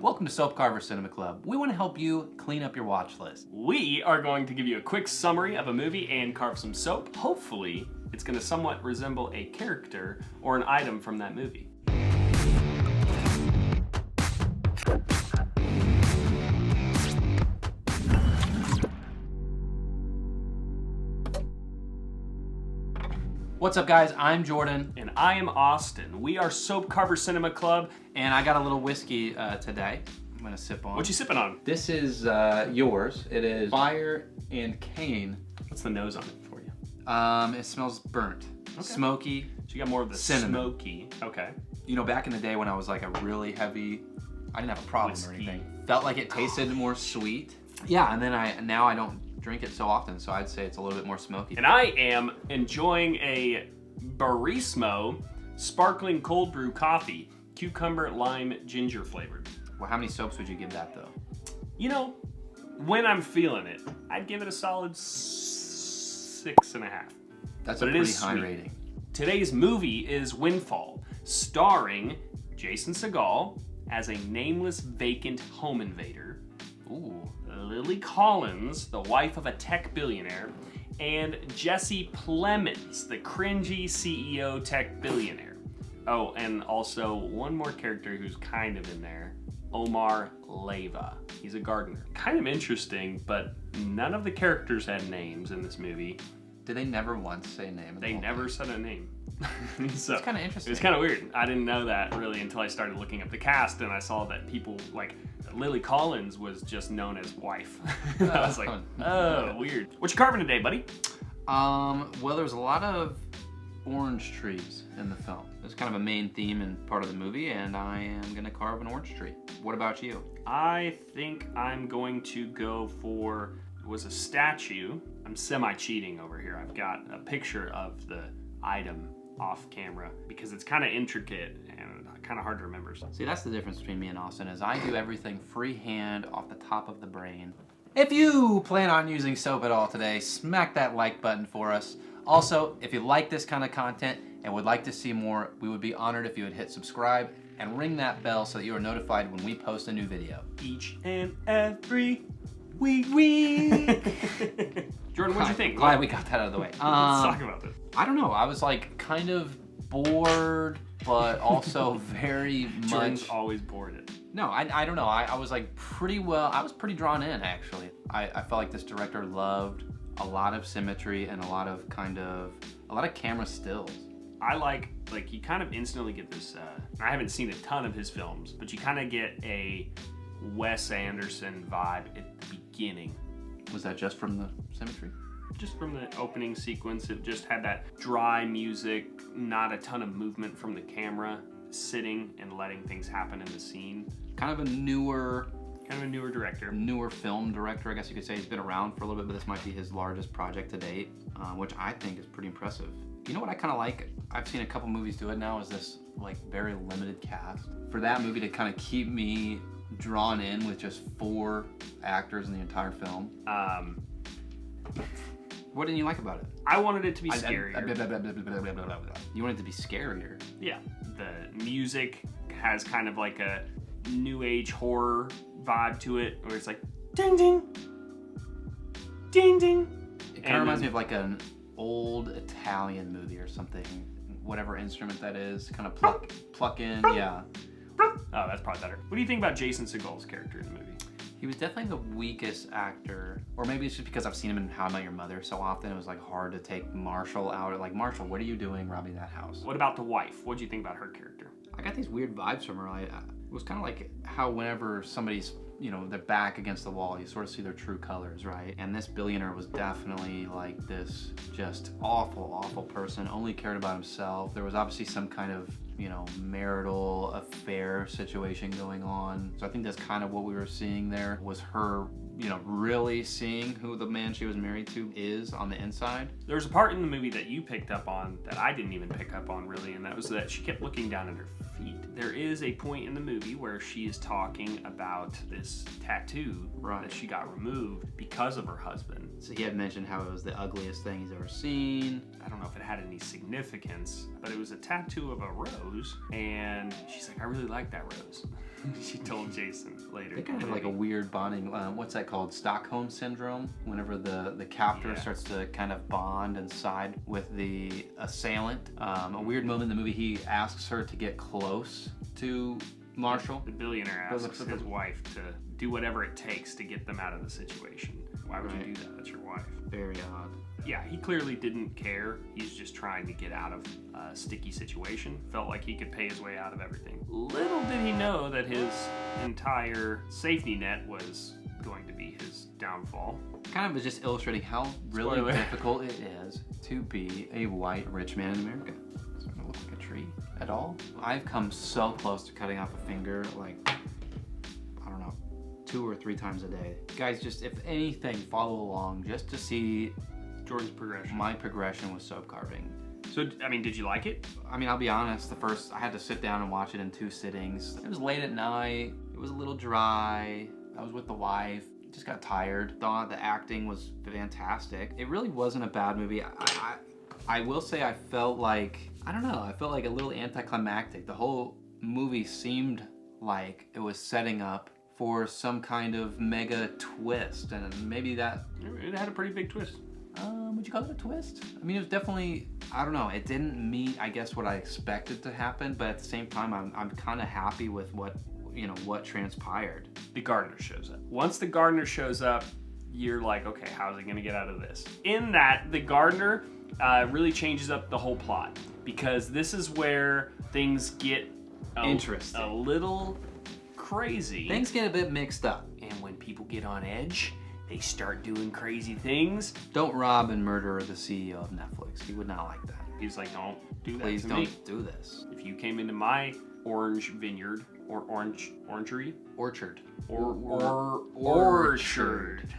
Welcome to Soap Carver Cinema Club. We want to help you clean up your watch list. We are going to give you a quick summary of a movie and carve some soap. Hopefully, it's going to somewhat resemble a character or an item from that movie. What's up, guys? I'm Jordan. And I am Austin. We are Soap Carver Cinema Club. And I got a little whiskey today. I'm going to sip on. What you sipping on? This is yours. It is Fire and Cane. What's the nose on it for you? It smells burnt. Okay. Smoky. So you got more of the cinnamon. smoky. Okay. You know, back in the day when I was like a really heavy, I didn't have a problem Whiskey. or anything. Felt like it tasted more sweet. Yeah, and then now I don't drink it so often, so I'd say it's a little bit more smoky. And I am enjoying a Barismo sparkling cold brew coffee, cucumber, lime, ginger flavored. Well, how many soaps would you give that though? You know, when I'm feeling it, I'd give it a solid 6.5. That's But a it pretty is high sweet. rating. Today's movie is Windfall, starring Jason Segel as a nameless vacant home invader, Ooh. Lily Collins, the wife of a tech billionaire, and Jesse Plemons, the cringy CEO tech billionaire. Oh, and also one more character who's kind of in there, Omar Leyva. He's a gardener. Kind of interesting, but none of the characters had names in this movie. Did they never once say a name? They never said a name. So It's kind of interesting. it was kind of weird. I didn't know that really until I started looking up the cast and I saw that people like Lily Collins was just known as wife. I was like, oh, weird. What you carving today, buddy? Well, there's a lot of orange trees in the film. It's kind of a main theme and part of the movie, and I am gonna carve an orange tree. What about you? I think I'm going to go for, it was a statue. I'm semi-cheating over here. I've got a picture of the item off camera because it's kind of intricate and kind of hard to remember. See, that's the difference between me and Austin, is I do everything freehand off the top of the brain. If you plan on using soap at all today, smack that like button for us. Also, if you like this kind of content and would like to see more, we would be honored if you would hit subscribe and ring that bell so that you are notified when we post a new video. Each and every week. Jordan, what'd you think? Glad we got that out of the way. Let's talk about this. I don't know. I was like kind of bored, but also very Jordan's much. always bored it. No, I don't know. I was like I was pretty drawn in actually. I felt like this director loved a lot of symmetry and a lot of camera stills. I like you kind of instantly get this, I haven't seen a ton of his films, but you kind of get a Wes Anderson vibe at the beginning. Was that just from the symmetry? Just from the opening sequence, it just had that dry music, not a ton of movement from the camera, sitting and letting things happen in the scene. Kind of a newer director. Newer film director, I guess you could say. He's been around for a little bit, but this might be his largest project to date, which I think is pretty impressive. You know what I kind of like? I've seen a couple movies do it now, is this like very limited cast. For that movie to kind of keep me drawn in with just 4 actors in the entire film. What didn't you like about it? I wanted it to be scarier. You wanted it to be scarier? Yeah. The music has kind of like a new age horror vibe to it, where it's like ding ding, ding ding. It kind of reminds me of like an old Italian movie or something. Whatever instrument that is, kind of pluck in, yeah. Oh, that's probably better. What do you think about Jason Segel's character in the movie? He was definitely the weakest actor, or maybe it's just because I've seen him in How I Met Your Mother so often. It was like hard to take Marshall out. Like, Marshall, what are you doing robbing that house? What about the wife? What do you think about her character? I got these weird vibes from her. It was kind of like how whenever somebody's, they're back against the wall, you sort of see their true colors, right? And this billionaire was definitely like this just awful person, only cared about himself. There was obviously some kind of, marital affair situation going on. So I think that's kind of what we were seeing there, was her, really seeing who the man she was married to is on the inside. There's a part in the movie that you picked up on that I didn't even pick up on really, and that was that she kept looking down at her repeat. There is a point in the movie where she is talking about this tattoo that she got removed because of her husband. So he had mentioned how it was the ugliest thing he's ever seen. I don't know if it had any significance, but it was a tattoo of a rose, and she's like, I really like that rose. She told Jason later. They kind of have like a weird bonding, what's that called? Stockholm syndrome? Whenever the captor starts to kind of bond and side with the assailant. A weird moment in the movie, he asks her to get close to Marshall. The billionaire asks his wife to do whatever it takes to get them out of the situation. Why would you do that? That's your wife. Very odd. Yeah, he clearly didn't care. He's just trying to get out of a sticky situation. Felt like he could pay his way out of everything. Little did he know that his entire safety net was going to be his downfall. Kind of is just illustrating how really difficult it is to be a white rich man in America. It's not gonna look like a tree at all. I've come so close to cutting off a finger, like, I don't know, 2 or 3 times a day. Guys, just if anything, follow along just to see Jordan's progression. My progression with soap carving. So, I mean, did you like it? I mean, I'll be honest, I had to sit down and watch it in 2 sittings. It was late at night, it was a little dry, I was with the wife, just got tired. Thought the acting was fantastic. It really wasn't a bad movie. I will say I felt like, I don't know, I felt like a little anticlimactic. The whole movie seemed like it was setting up for some kind of mega twist, and maybe that... It had a pretty big twist. Would you call it a twist? I mean, it was definitely, I don't know, it didn't meet, I guess, what I expected to happen, but at the same time, I'm kind of happy with what transpired. The gardener shows up. Once the gardener shows up, you're like, okay, how's he gonna get out of this? In that, the gardener really changes up the whole plot, because this is where things get interesting, a little crazy. Things get a bit mixed up. And when people get on edge, they start doing crazy things. Don't rob and murder the CEO of Netflix. He would not like that. He's like, don't do that. Please to don't me. do this. If you came into my orange vineyard or orangery, orchard. Orchard.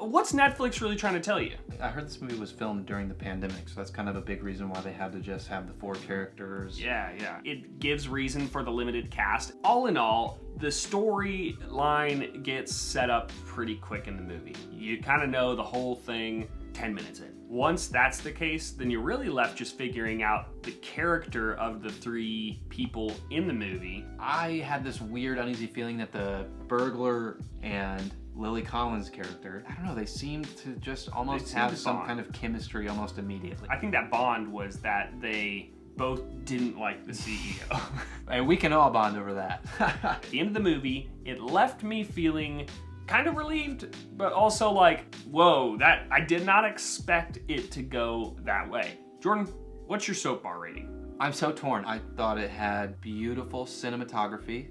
What's Netflix really trying to tell you? I heard this movie was filmed during the pandemic, so that's kind of a big reason why they had to just have the 4 characters. Yeah. It gives reason for the limited cast. All in all, the storyline gets set up pretty quick in the movie. You kind of know the whole thing 10 minutes in. Once that's the case, then you're really left just figuring out the character of the 3 people in the movie. I had this weird, uneasy feeling that the burglar and Lily Collins' character, I don't know, they seemed to just almost have some kind of chemistry almost immediately. I think that bond was that they both didn't like the CEO. And we can all bond over that. At the end of the movie, it left me feeling kind of relieved, but also like, whoa, that I did not expect it to go that way. Jordan, what's your soap bar rating? I'm so torn. I thought it had beautiful cinematography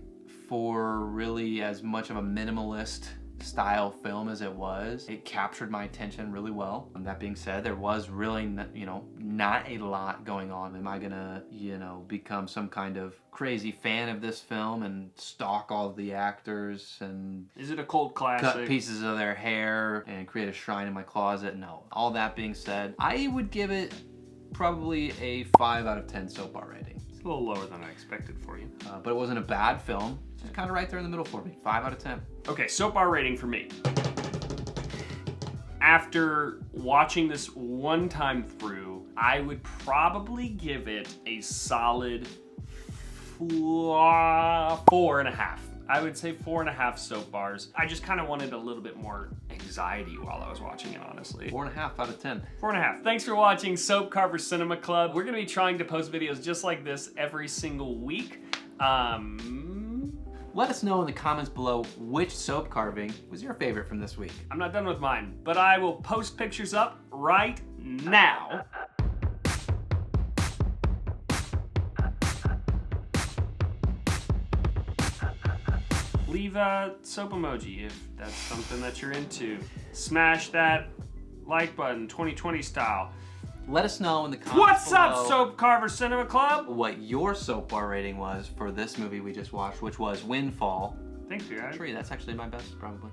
for really as much of a minimalist style film as it was. It captured my attention really well. And that being said, there was really, not a lot going on. Am I gonna, become some kind of crazy fan of this film and stalk all of the actors and... Is it a cult classic? Cut pieces of their hair and create a shrine in my closet? No. All that being said, I would give it probably a 5 out of 10 soap bar rating. It's a little lower than I expected for you. But it wasn't a bad film. It's kind of right there in the middle for me. 5 out of 10. Okay, soap bar rating for me. After watching this one time through, I would probably give it a solid 4.5. I would say 4.5 soap bars. I just kind of wanted a little bit more anxiety while I was watching it, honestly. 4.5 out of 10. 4.5. Thanks for watching Soap Carver Cinema Club. We're gonna be trying to post videos just like this every single week. Let us know in the comments below which soap carving was your favorite from this week. I'm not done with mine, but I will post pictures up right now. Leave a soap emoji if that's something that you're into. Smash that like button, 2020 style. Let us know in the comments What's below up, Soap Carver Cinema Club? what your soap bar rating was for this movie we just watched, which was Windfall. Thank you, guys. That's actually my best, probably.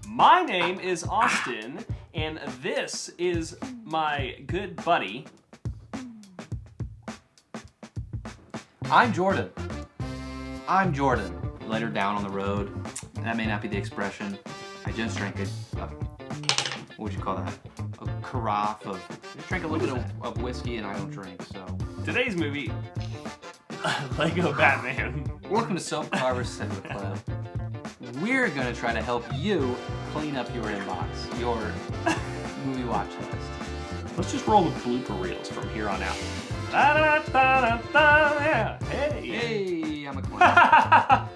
My name is Austin, And this is my good buddy. I'm Jordan. I'm Jordan. Later down on the road, that may not be the expression. I just drank what would you call that? A carafe of, just drank a little bit of whiskey and I don't drink, so. Today's movie, Lego Batman. Welcome to Soap Carver's Cinema Club. We're gonna try to help you clean up your inbox, your movie watch list. Let's just roll the blooper reels from here on out. Da, da, da, da, da, yeah. Hey. Hey, I'm a clown.